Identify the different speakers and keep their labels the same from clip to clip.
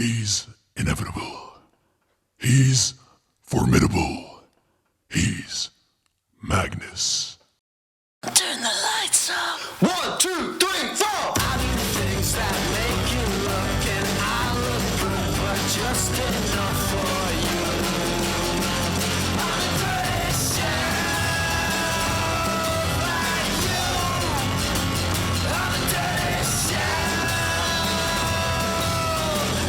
Speaker 1: He's inevitable. He's formidable. He's Magnus.
Speaker 2: Turn the lights up.
Speaker 3: 1, 2, 3, 4.
Speaker 2: I do things that make you look, and I look good, but just enough for you. I'm a dirty shell like you. I'm a dirty shell.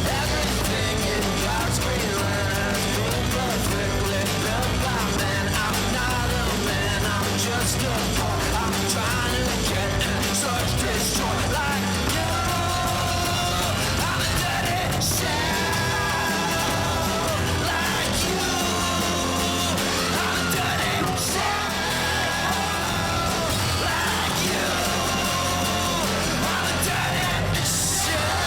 Speaker 2: Everything in God's green lands been perfectly built by man. I'm not a man, I'm just a boy. I'm trying to get in such destroy like you. I'm a dirty shell like you. I'm a dirty shell like you. I'm a dirty shell.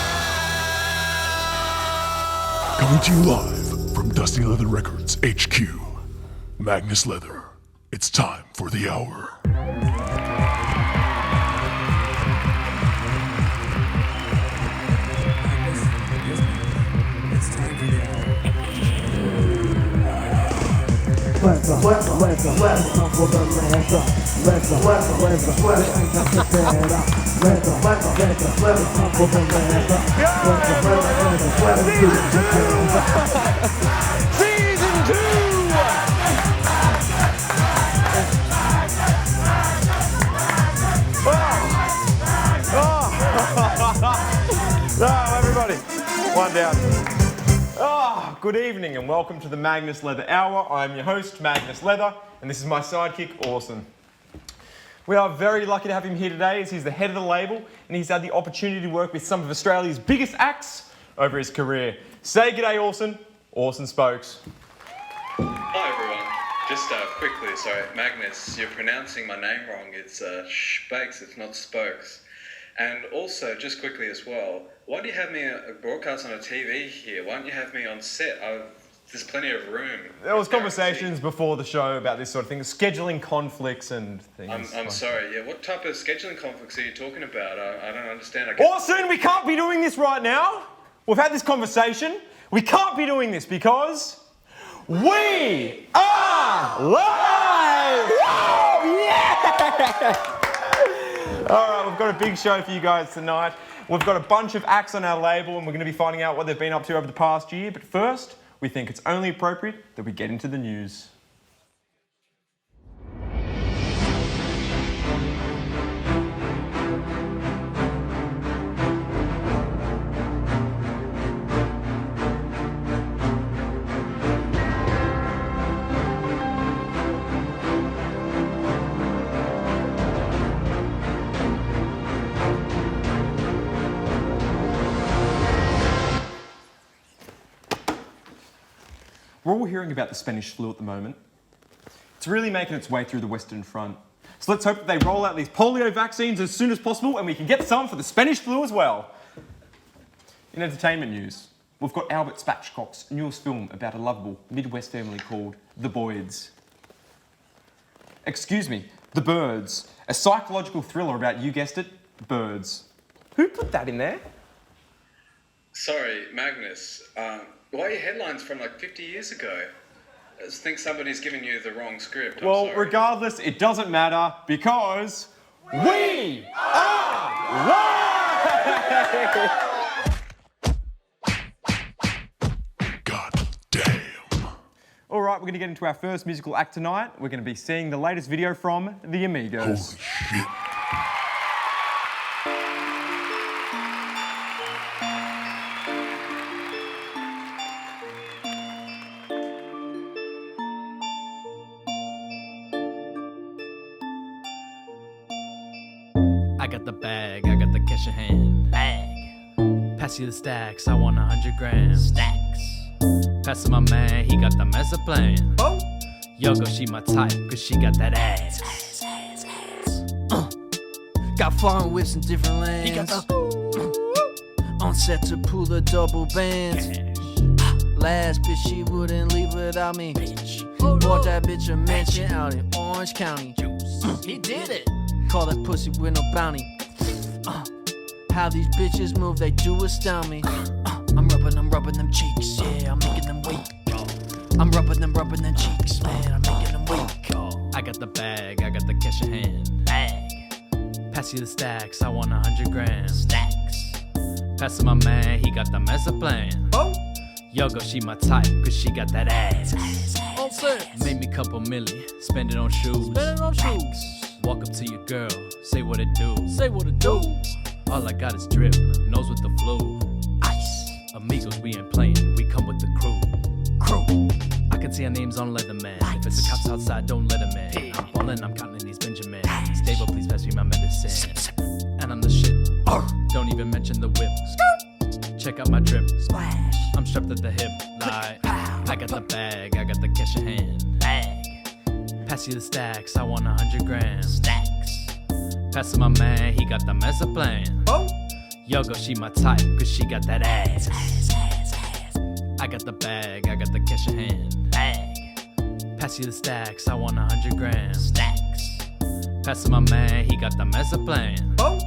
Speaker 1: Coming to you live from Dusty Leather Records HQ. Magnus Leather. It's time for the hour.
Speaker 4: Season 2! Oh, everybody, one down. Oh, good evening and welcome to the Magnus Leather Hour. I'm your host, Magnus Leather, and this is my sidekick, Orson. We are very lucky to have him here today as he's the head of the label and he's had the opportunity to work with some of Australia's biggest acts over his career. Say g'day, Orson. Orson Spoæks.
Speaker 5: Hi everyone. Just quickly, sorry, Magnus, you're pronouncing my name wrong. It's Spoæks, it's not Spokes. And also, just quickly as well, why do you have me broadcast on a TV here? Why don't you have me on set? There's plenty of room.
Speaker 4: There was conversations before the show about this sort of thing, scheduling conflicts and things.
Speaker 5: I'm sorry, yeah, what type of scheduling conflicts are you talking about? I don't understand.
Speaker 4: Orson, we can't be doing this right now. We've had this conversation. We can't be doing this because we are live! Woo! Yeah! All right, we've got a big show for you guys tonight. We've got a bunch of acts on our label and we're going to be finding out what they've been up to over the past year. But first, we think it's only appropriate that we get into the news. We're all hearing about the Spanish flu at the moment. It's really making its way through the Western Front. So let's hope that they roll out these polio vaccines as soon as possible and we can get some for the Spanish flu as well. In entertainment news, we've got Albert Spatchcock's newest film about a lovable Midwest family called The Boyds. Excuse me, The Birds, a psychological thriller about, you guessed it, birds. Who put that in there?
Speaker 5: Sorry, Magnus, why are your headlines from like 50 years ago? I just think somebody's given you the wrong script. I'm
Speaker 4: Well,
Speaker 5: sorry.
Speaker 4: regardless, it doesn't matter because we are live!
Speaker 1: God damn.
Speaker 4: All right, we're going to get into our first musical act tonight. We're going to be seeing the latest video from the Amigos.
Speaker 1: Holy shit.
Speaker 6: I got the bag, I got the cash in hand. Bag. Pass you the stacks, I want 100 grams. Stacks. Pass it my man, he got the master plan. Oh. Yogo, she my type, cause she got that ass.
Speaker 7: Got foreign whips in different lands.
Speaker 6: He got the
Speaker 7: On set to pull the double bands. Last bitch, she wouldn't leave without me. Bought that bitch a mansion out in Orange County.
Speaker 6: he did it.
Speaker 7: Call that pussy with no bounty. How these bitches move, they do astound me. I'm rubbing them cheeks, yeah, I'm making them weak. I'm rubbing them cheeks, man, I'm making them weak.
Speaker 6: I got the bag, I got the cash in hand. Bag. Pass you the stacks, I want 100 grams. Stacks. Pass my man, he got the master plan.
Speaker 7: Oh,
Speaker 6: Yogo, she my type, cause she got that ass.
Speaker 7: all set.
Speaker 6: Made me couple milli, spend it on shoes.
Speaker 7: Spend it on shoes.
Speaker 6: Walk up to your girl, say what it do.
Speaker 7: Say what it do.
Speaker 6: All I got is drip, nose with the flu.
Speaker 7: Ice.
Speaker 6: Amigos, we ain't playing, we come with the crew. I can see our names on Leatherman. If it's the cops outside, don't let them in. I'm ballin', I'm counting these Benjamins. Stable, please pass me my medicine. And I'm the shit. Don't even mention the whip. Check out my drip.
Speaker 7: Splash.
Speaker 6: I'm strapped at the hip. Like, I got the bag, I got the cash in hand.
Speaker 7: Bag.
Speaker 6: Pass you the stacks, I want 100 grams. Stacks. Pass my man, he got the master plan.
Speaker 7: Oh,
Speaker 6: Yogo, she my type, cause she got that ass. I got the bag, I got the cash in hand.
Speaker 7: bag.
Speaker 6: Pass you the stacks, I want 100 grams. Stacks. Pass my man, he got the master plan.
Speaker 7: Oh,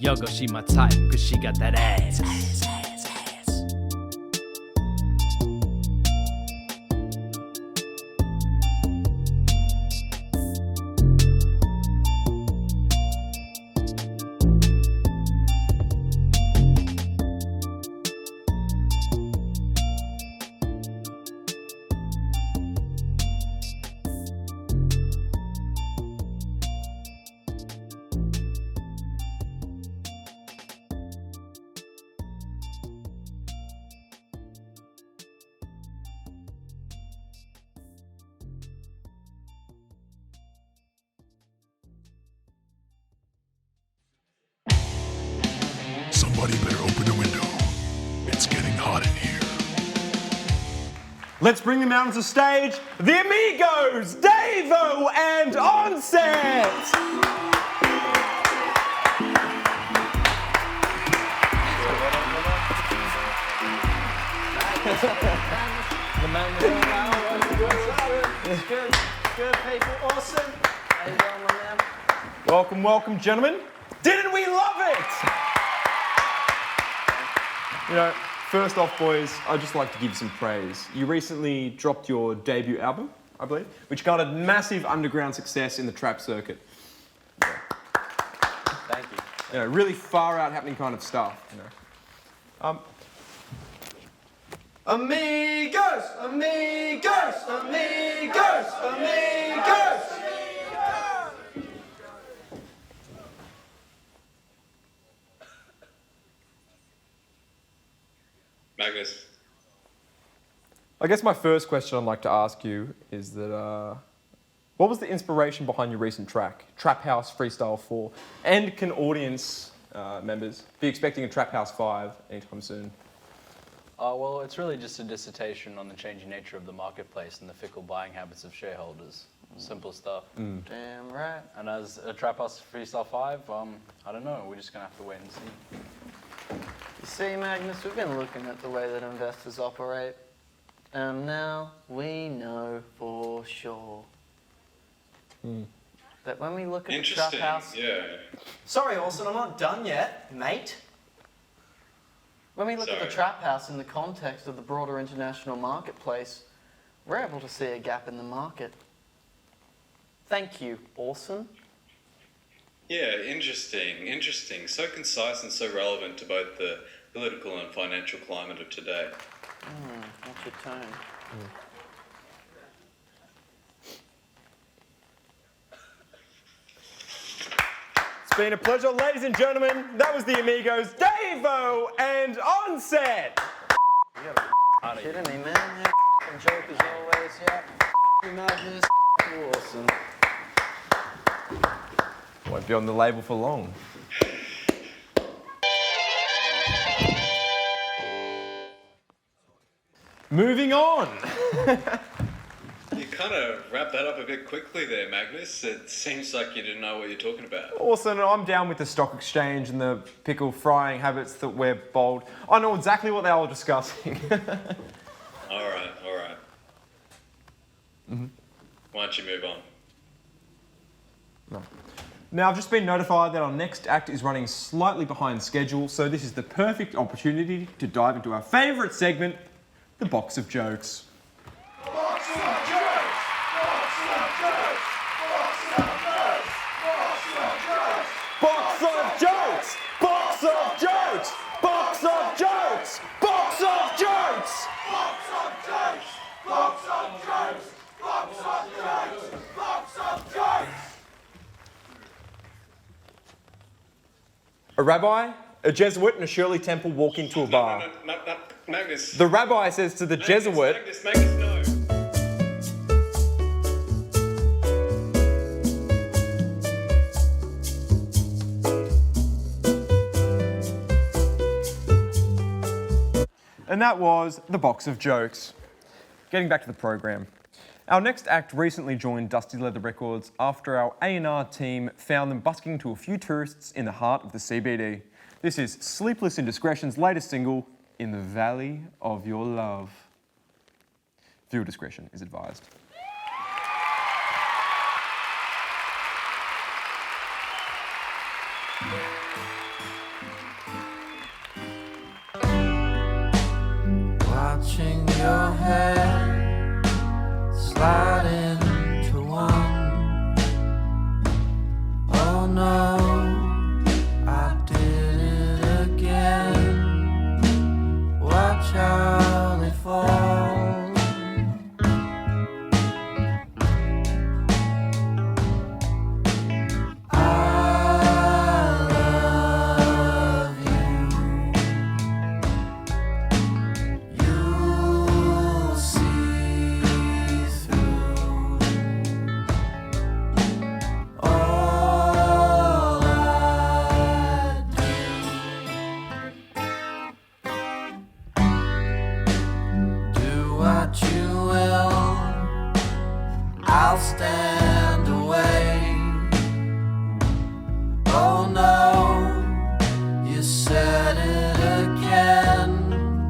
Speaker 6: Yogo, she my type, cause she got that ass.
Speaker 1: Somebody better open a window. It's getting hot in here.
Speaker 4: Let's bring them out onto stage, the Amigos, Davo and Onset!
Speaker 7: the Magnus Leather Hour. Good people. Awesome. How you doing, my man?
Speaker 4: Welcome, welcome, gentlemen. Didn't we love it? You know, first off, boys, I'd just like to give you some praise. You recently dropped your debut album, I believe, which garnered massive underground success in the trap circuit.
Speaker 7: Thank you.
Speaker 4: You know, really far out happening kind of stuff, you know. Amigos, amigos, amigos, amigos.
Speaker 5: Magnus,
Speaker 4: I guess my first question I'd like to ask you is that, what was the inspiration behind your recent track, Trap House Freestyle 4? And can audience members be expecting a Trap House 5 anytime soon?
Speaker 3: Well, it's really just a dissertation on the changing nature of the marketplace and the fickle buying habits of shareholders. Simple stuff.
Speaker 7: Damn right.
Speaker 3: And as a Trap House Freestyle 5, I don't know, we're just going to have to wait and see.
Speaker 8: You see, Magnus, we've been looking at the way that investors operate, and now we know for sure that when we look at the trap
Speaker 5: interesting.
Speaker 8: house,
Speaker 5: Yeah.
Speaker 8: sorry, Orson, I'm not done yet, mate. When we look at the
Speaker 5: Sorry.
Speaker 8: trap house in the context of the broader international marketplace, we're able to see a gap in the market. Thank you, Orson.
Speaker 5: Yeah, interesting. So concise and so relevant to both the political and financial climate of today.
Speaker 8: What's your tone?
Speaker 4: It's been a pleasure, ladies and gentlemen. That was the Amigos, Davo and Onset.
Speaker 8: Kidding me, man? Yeah, f***ing joke as always. Yeah, f***ing Magnus, you Orson.
Speaker 4: Won't be on the label for long. Moving on.
Speaker 5: You kind of wrapped that up a bit quickly there, Magnus. It seems like you didn't know what you're talking about.
Speaker 4: Orson, I'm down with the stock exchange and the pickle frying habits that we're bold. I know exactly what they were discussing.
Speaker 5: All right. Why don't you move on?
Speaker 4: Now, I've just been notified that our next act is running slightly behind schedule, so this is the perfect opportunity to dive into our favourite segment, the Box of Jokes.
Speaker 1: Box of jokes! Box of jokes! Box of jokes!
Speaker 4: Box of jokes! Box of jokes! Box of jokes!
Speaker 1: Box of jokes! Box of jokes! Box of jokes! Box of jokes!
Speaker 4: A rabbi, a Jesuit, and a Shirley Temple walk into a bar.
Speaker 5: No, Magnus.
Speaker 4: The rabbi says to the Jesuit,
Speaker 5: Magnus, no.
Speaker 4: and that was the Box of Jokes. Getting back to the program. Our next act recently joined Dusty Leather Records after our A&R team found them busking to a few tourists in the heart of the CBD. This is Sleepless and Discretion's latest single, In the Valley of Your Love. Viewer discretion is advised.
Speaker 7: Watching your hair slide into one. Oh no, I did it again. Watch how they fall. I'll stand away. Oh no, you said it again.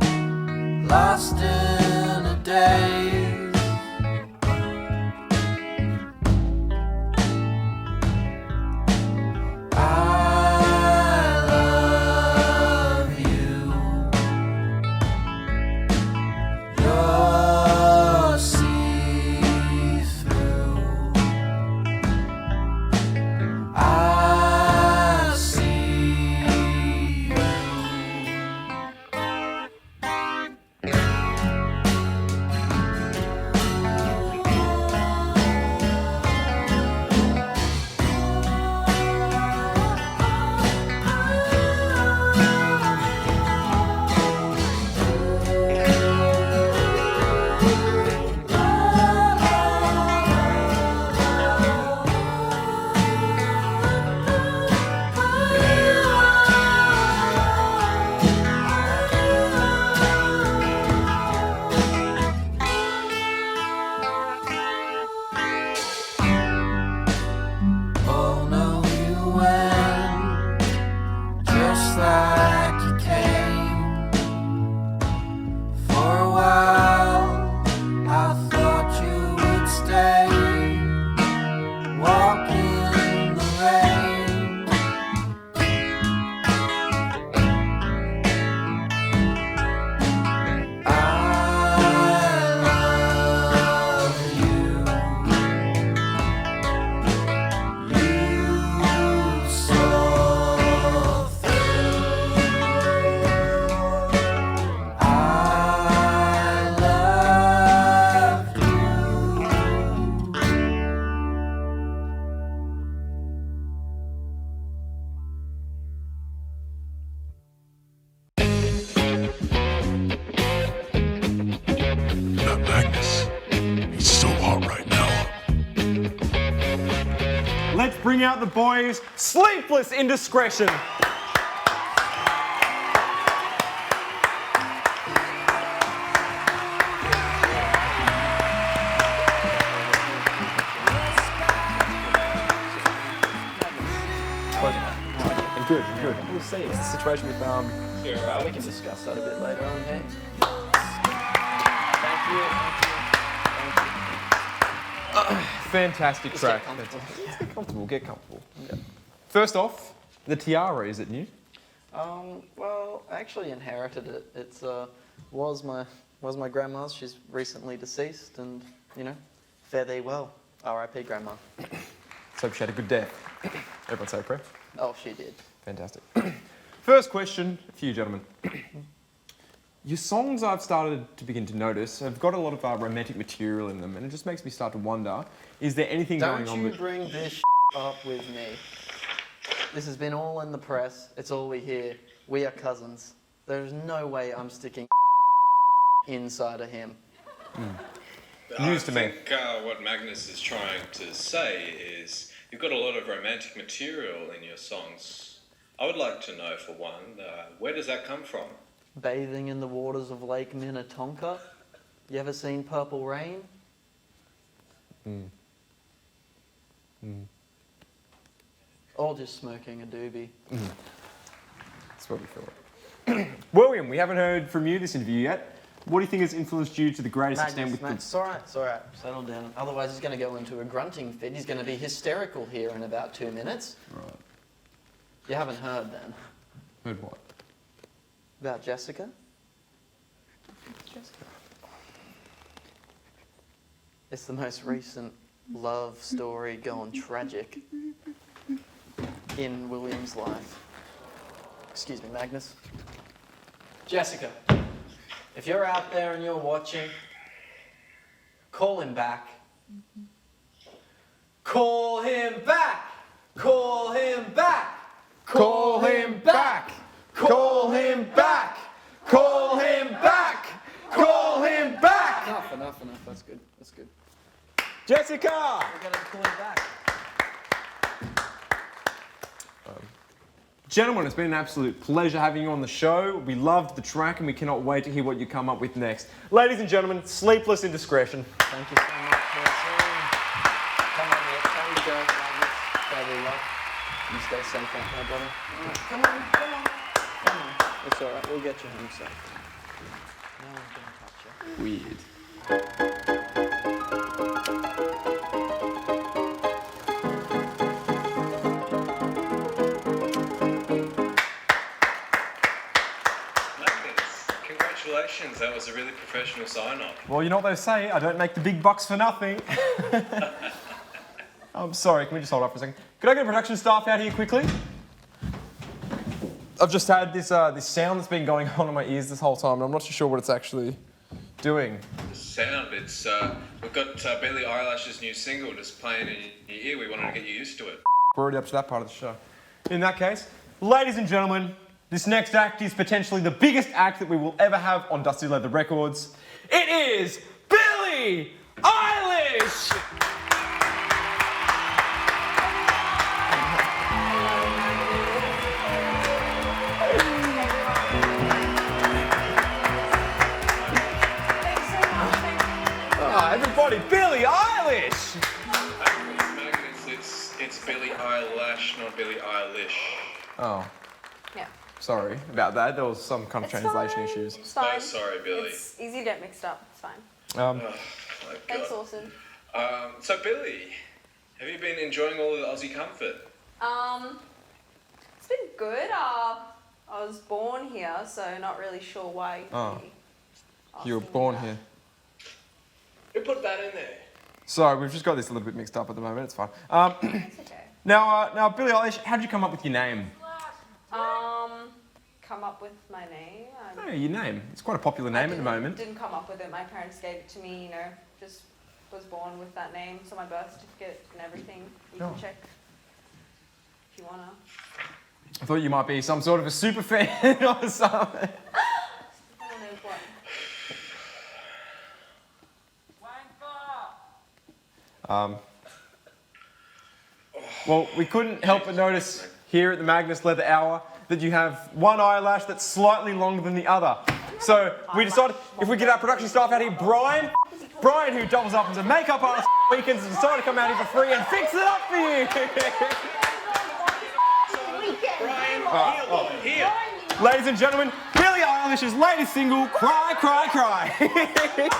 Speaker 7: Lost in a daze. I love you. You're see-through. I see you. Oh no, you went just like you came. For a while, I thought you would stay. Walk in the rain. I love you. You saw through. I love you.
Speaker 1: That Magnus, he's so hot right now.
Speaker 4: Let's bring out the boys, Sleepless in Discretion. Good.
Speaker 8: We'll see. It's the situation with we can discuss that a bit later on. Hey. Thank you.
Speaker 4: Fantastic track.
Speaker 8: Get comfortable. Get comfortable.
Speaker 4: First off, the tiara, is it new?
Speaker 8: Well, I actually inherited it. It's was my grandma's. She's recently deceased, and you know, fare thee well. R.I.P. Grandma.
Speaker 4: Let's hope she had a good death. Everyone say a prayer.
Speaker 8: Oh, she did.
Speaker 4: Fantastic. First question for you, gentlemen. Your songs, I've started to begin to notice, have got a lot of romantic material in them, and it just makes me start to wonder, is there anything going on
Speaker 8: Don't you bring this up with me. This has been all in the press. It's all we hear. We are cousins. There's no way I'm sticking inside of him.
Speaker 4: News to me.
Speaker 5: I think what Magnus is trying to say is you've got a lot of romantic material in your songs. I would like to know, for one, where does that come from?
Speaker 8: Bathing in the waters of Lake Minnetonka. You ever seen Purple Rain? Or just smoking a doobie.
Speaker 4: That's what we feel. William, we haven't heard from you this interview yet. What do you think has influenced you to the greatest extent with
Speaker 8: It's all right, it's all right. Settle down. Otherwise, he's going to go into a grunting fit. He's going to be hysterical here in about 2 minutes.
Speaker 4: Right.
Speaker 8: You haven't heard then
Speaker 4: Heard what?
Speaker 8: about Jessica? It's the most recent love story gone tragic in William's life. Excuse me, Magnus. Jessica, if you're out there and you're watching, call him back. Call him back! Call him back!
Speaker 4: Call him back! Call him back! Call him back! Call him back!
Speaker 8: Enough. That's good.
Speaker 4: Jessica!
Speaker 8: We're gonna call him back.
Speaker 4: Gentlemen, it's been an absolute pleasure having you on the show. We loved the track and we cannot wait to hear what you come up with next. Ladies and gentlemen, Sleepless in Discretion.
Speaker 8: Thank you so much for listening. Come on, mate. How you go, Magnus? Very well. You stay safe out there, brother. All right. Come on. It's all right. We'll get you home safe. No one's gonna touch you.
Speaker 4: Weird.
Speaker 5: Magnus, congratulations. That was a really professional sign-off.
Speaker 4: Well, you know what they say, I don't make the big bucks for nothing. I'm sorry, can we just hold up for a second? Could I get production staff out here quickly? I've just had this sound that's been going on in my ears this whole time, and I'm not too sure what it's actually doing.
Speaker 5: The sound, it's, we've got Billie Eilash's new single just playing in your ear. We wanted to get you used to it.
Speaker 4: We're already up to that part of the show. In that case, ladies and gentlemen, this next act is potentially the biggest act that we will ever have on Dusty Leather Records. It is Billie Eyelash! Everybody, Billie Eyelash!
Speaker 5: Magnus, it's Billie Eyelash, not Billie Eilish.
Speaker 4: Oh,
Speaker 9: Yeah.
Speaker 4: sorry about that. There was some kind of
Speaker 9: It's
Speaker 4: translation
Speaker 9: fine.
Speaker 4: issues.
Speaker 9: It's fine.
Speaker 5: So sorry, Billie.
Speaker 9: It's easy to get mixed up. It's fine.
Speaker 5: Oh, my
Speaker 9: Thanks,
Speaker 5: God.
Speaker 9: Orson.
Speaker 5: So Billie, have you been enjoying all of the Aussie comfort?
Speaker 9: It's been good. I was born here, so not really sure why.
Speaker 4: Oh.
Speaker 9: You'd
Speaker 4: You were
Speaker 9: be asking
Speaker 4: born
Speaker 9: me that.
Speaker 4: here.
Speaker 5: Who put that in there?
Speaker 4: Sorry, we've just got this a little bit mixed up at the moment. It's fine.
Speaker 9: It's okay.
Speaker 4: Now, Billie Eyelash, how did you come up with your name?
Speaker 9: Come up with my name.
Speaker 4: Oh, your name. It's quite a popular name at the moment.
Speaker 9: Didn't come up with it. My parents gave it to me. You know, just was born with that name. So my birth certificate and everything. You
Speaker 4: Oh.
Speaker 9: can check if you wanna.
Speaker 4: I thought you might be some sort of a super fan or something.
Speaker 9: I don't know what.
Speaker 4: Well, we couldn't help but notice here at the Magnus Leather Hour that you have one eyelash that's slightly longer than the other. So we decided if we get our production staff out here, Brian, who doubles up as a makeup artist weekends, has decided to come out here for free and fix it up for you.
Speaker 5: Brian, here.
Speaker 4: Ladies and gentlemen, Billie Eilash's latest single, Cry, Cry, Cry.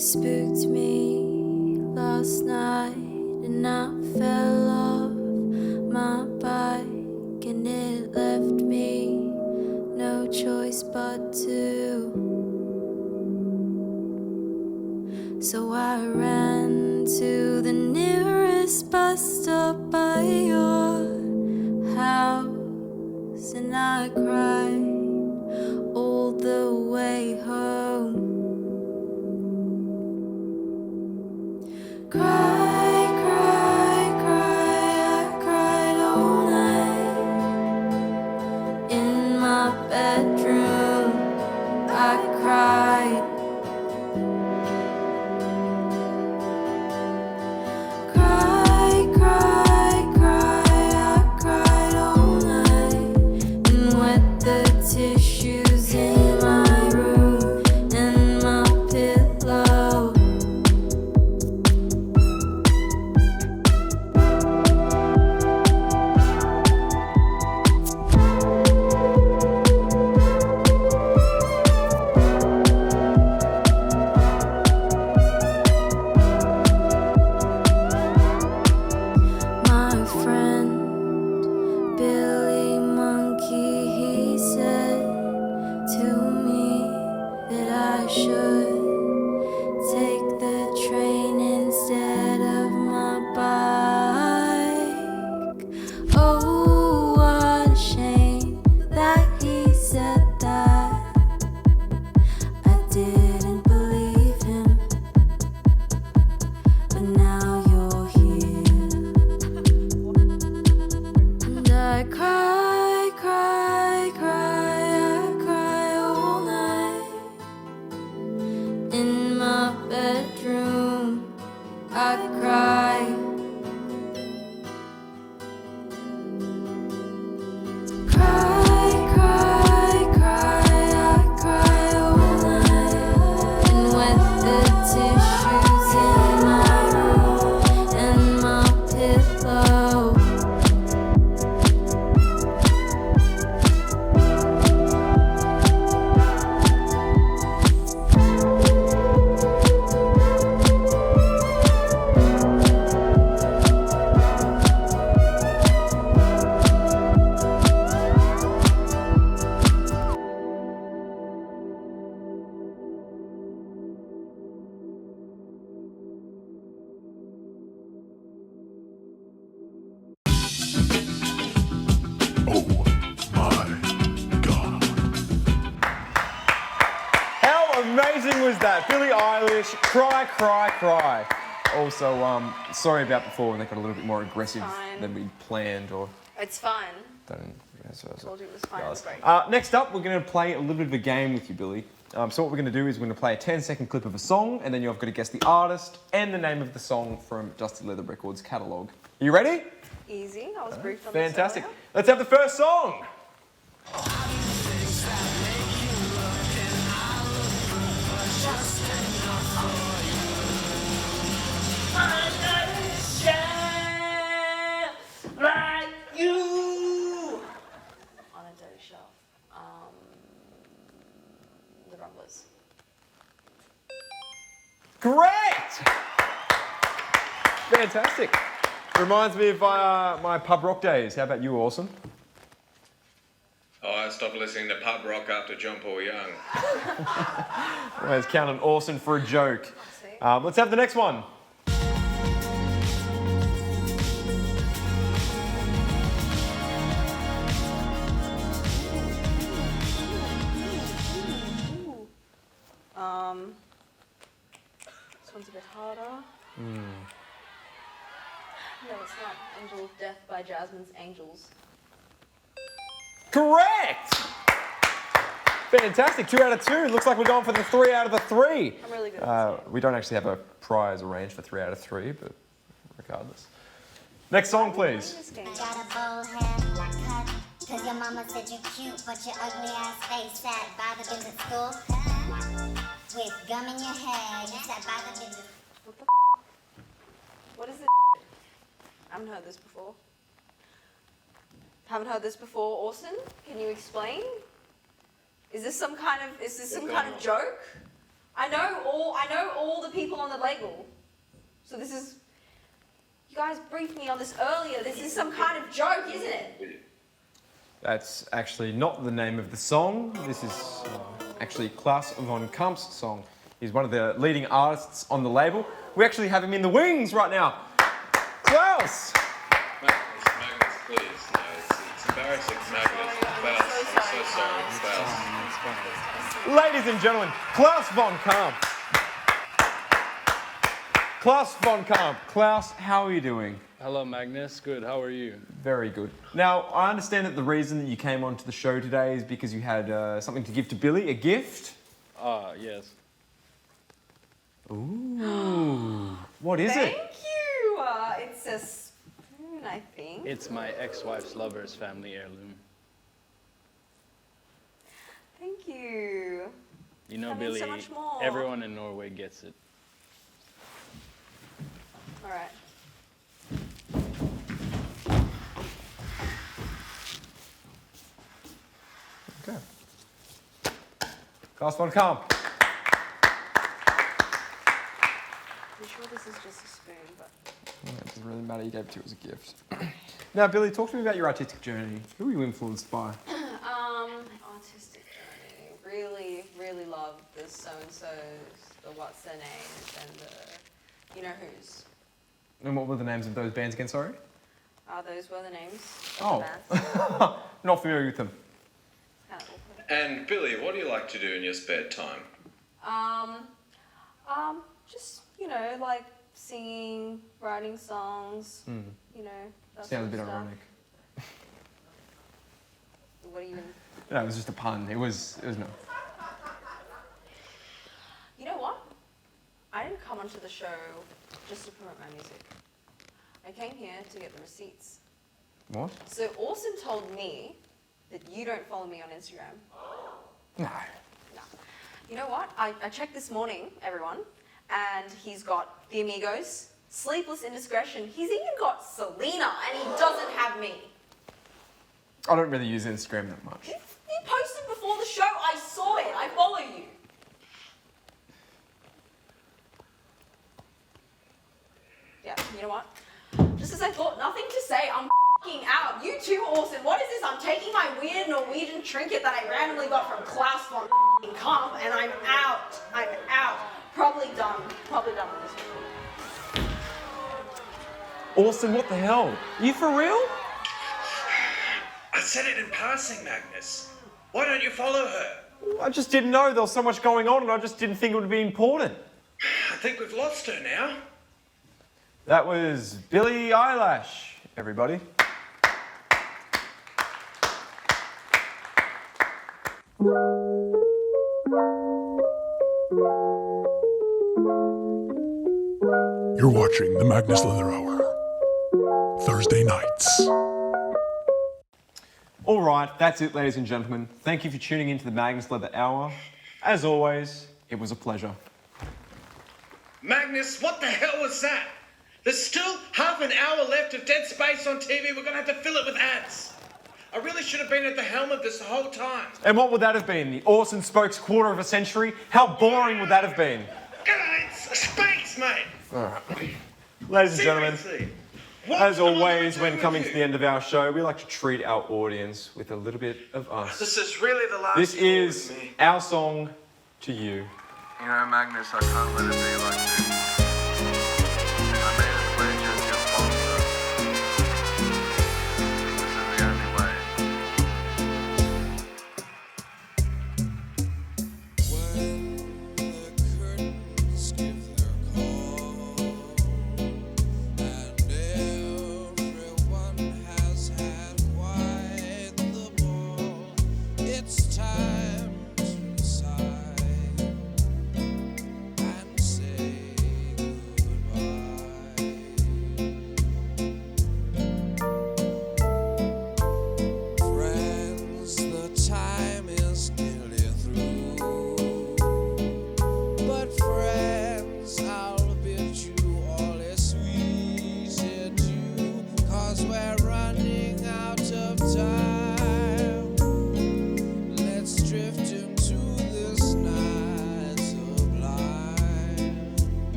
Speaker 10: spooked me last night, and I fell off my bike, and it left me no choice but to. So I ran to the nearest bus stop by your house, and I cried all the way home. Cry, cry, cry, I cried all night in my bedroom. I cried. Cry, cry, cry, I cried all night and wet the tissues in my room and my pillow. My friend Billy Monkey, he said to me that I should take the train instead of my bike. Oh, what a shame that he said that. I didn't believe him, but now you're here. And I cry, cry, cry, I cry all night in my bedroom. I cry. Cry, cry, cry, I cry all night and wet the tissues in my room and my pillow.
Speaker 1: Oh my god.
Speaker 4: How amazing was that? Billie Eyelash, Cry, Cry, Cry. Also, sorry about before when they got a little bit more aggressive
Speaker 9: Fine.
Speaker 4: than we planned or
Speaker 9: It's fine.
Speaker 4: don't.
Speaker 9: Told you it was fine.
Speaker 4: Guys.
Speaker 9: Break.
Speaker 4: Next up, we're going to play a little bit of a game with you, Billy. So what we're going to do is we're going to play a 10-second clip of a song, and then you've got to guess the artist and the name of the song from Dusty Leather Records catalogue. Are you ready?
Speaker 9: Easy. I was briefed on
Speaker 4: Fantastic.
Speaker 9: this earlier.
Speaker 4: Let's have the first song.
Speaker 9: On a dirty shelf. The Rumblers.
Speaker 4: Great! Fantastic. Reminds me of my pub rock days. How about you, Orson?
Speaker 5: Oh, I stopped listening to pub rock after John Paul Young.
Speaker 4: Always count on Orson for a joke.
Speaker 9: See?
Speaker 4: Let's have the next one.
Speaker 9: This one's a bit harder. No, it's not. Angel of Death by Jasmine's Angels.
Speaker 4: Correct! Fantastic. 2 out of 2. Looks like we're going for the 3 out of the 3.
Speaker 9: I'm really good at this game.
Speaker 4: We don't actually have a prize arranged for 3 out of 3, but regardless. Next song, please.
Speaker 9: This game.
Speaker 11: Got a bold head, black cut. Cause your mama said you cute, but your ugly ass face sat by the bench at school. With gum in your hair, you sat by the bench.
Speaker 9: What the What is this? I haven't heard this before. Haven't heard this before, Orson? Can you explain? Is this some kind of joke? I know all the people on the label. So this is, you guys briefed me on this earlier. This is some kind of joke, isn't it?
Speaker 4: That's actually not the name of the song. This is actually Klaus von Kamp's song. He's one of the leading artists on the label. We actually have him in the wings right now. Klaus!
Speaker 5: Magnus, please. No, it's embarrassing. Magnus, Klaus, I'm so sorry. Klaus.
Speaker 4: Ladies and gentlemen, Klaus von Kamp. Klaus von Kamp. Klaus, how are you doing?
Speaker 3: Hello, Magnus. Good. How are you?
Speaker 4: Very good. Now, I understand that the reason that you came onto the show today is because you had something to give to Billy, a gift.
Speaker 3: Yes.
Speaker 4: Ooh. What is it?
Speaker 9: Thank you. It's a spoon, I think.
Speaker 3: It's my ex-wife's lover's family heirloom.
Speaker 9: Thank you.
Speaker 3: You know,
Speaker 9: That means
Speaker 3: Billy,
Speaker 9: so much more.
Speaker 3: everyone in Norway gets it.
Speaker 9: All right.
Speaker 4: Okay. Klaus von Kamp.
Speaker 9: I'm sure this is just a spoon, but
Speaker 4: It doesn't really matter, you gave it to us as a gift. Now, Billy, talk to me about your artistic journey. Who were you influenced by?
Speaker 9: artistic journey. Really, really love the so-and-sos, the what's their names, and the you know who's.
Speaker 4: And what were the names of those bands again, sorry?
Speaker 9: Those were the names of
Speaker 4: Oh.
Speaker 9: the bands.
Speaker 4: Not familiar with them.
Speaker 9: Kind of awkward.
Speaker 5: And Billy, what do you like to do in your spare time?
Speaker 9: Just, you know, like singing, writing songs, you know, that
Speaker 4: Sounds a bit
Speaker 9: sort of stuff.
Speaker 4: ironic.
Speaker 9: What do you even...
Speaker 4: No, it was just a pun. It was no.
Speaker 9: You know what? I didn't come onto the show just to promote my music. I came here to get the receipts.
Speaker 4: What?
Speaker 9: So Orson told me that you don't follow me on Instagram.
Speaker 4: No.
Speaker 9: No. You know what? I checked this morning, everyone, and he's got the Amigos, Sleepless in Discretion. He's even got Selena, and he doesn't have me.
Speaker 4: I don't really use Instagram that much.
Speaker 9: You posted before the show. I saw it. I follow you. Yeah, you know what? Just as I thought, nothing to say. I'm f***ing out. You too, Orson. What is this? I'm taking my weird Norwegian trinket that I randomly got from Klaus von Kamp, and I'm out. I'm out. Probably done. Probably done with this one.
Speaker 4: Orson, what the hell? Are you for real?
Speaker 5: I said it in passing, Magnus. Why don't you follow her?
Speaker 4: I just didn't know there was so much going on and I just didn't think it would be important.
Speaker 5: I think we've lost her now.
Speaker 4: That was Billie Eyelash, everybody.
Speaker 1: You're watching the Magnus Leather Hour. Thursday nights.
Speaker 4: All right, that's it, ladies and gentlemen. Thank you for tuning into the Magnus Leather Hour. As always, it was a pleasure.
Speaker 5: Magnus, what the hell was that? There's still half an hour left of dead space on TV. We're going to have to fill it with ads. I really should have been at the helm of this the whole time.
Speaker 4: And what would that have been? The Orson Spoæks quarter of a century? How boring would that have been?
Speaker 5: It's space, mate.
Speaker 4: All right. Ladies and gentlemen,
Speaker 5: Seriously. What
Speaker 4: as
Speaker 5: am I
Speaker 4: always,
Speaker 5: gonna do
Speaker 4: when coming
Speaker 5: with
Speaker 4: to the end of our show, we like to treat our audience with a little bit of us.
Speaker 5: This is really the last
Speaker 4: This
Speaker 5: straw
Speaker 4: is
Speaker 5: with me.
Speaker 4: our song to you.
Speaker 12: You know, Magnus, I can't let it be like this. I made a pledge as your sponsor. This is the only way.
Speaker 2: When the curtains give their call and everyone has had quite the ball, it's time to sigh and say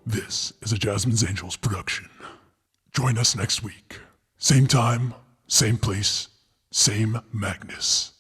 Speaker 1: This is a Jasmine's Angels production. Join us next week. Same time, same place, same Magnus.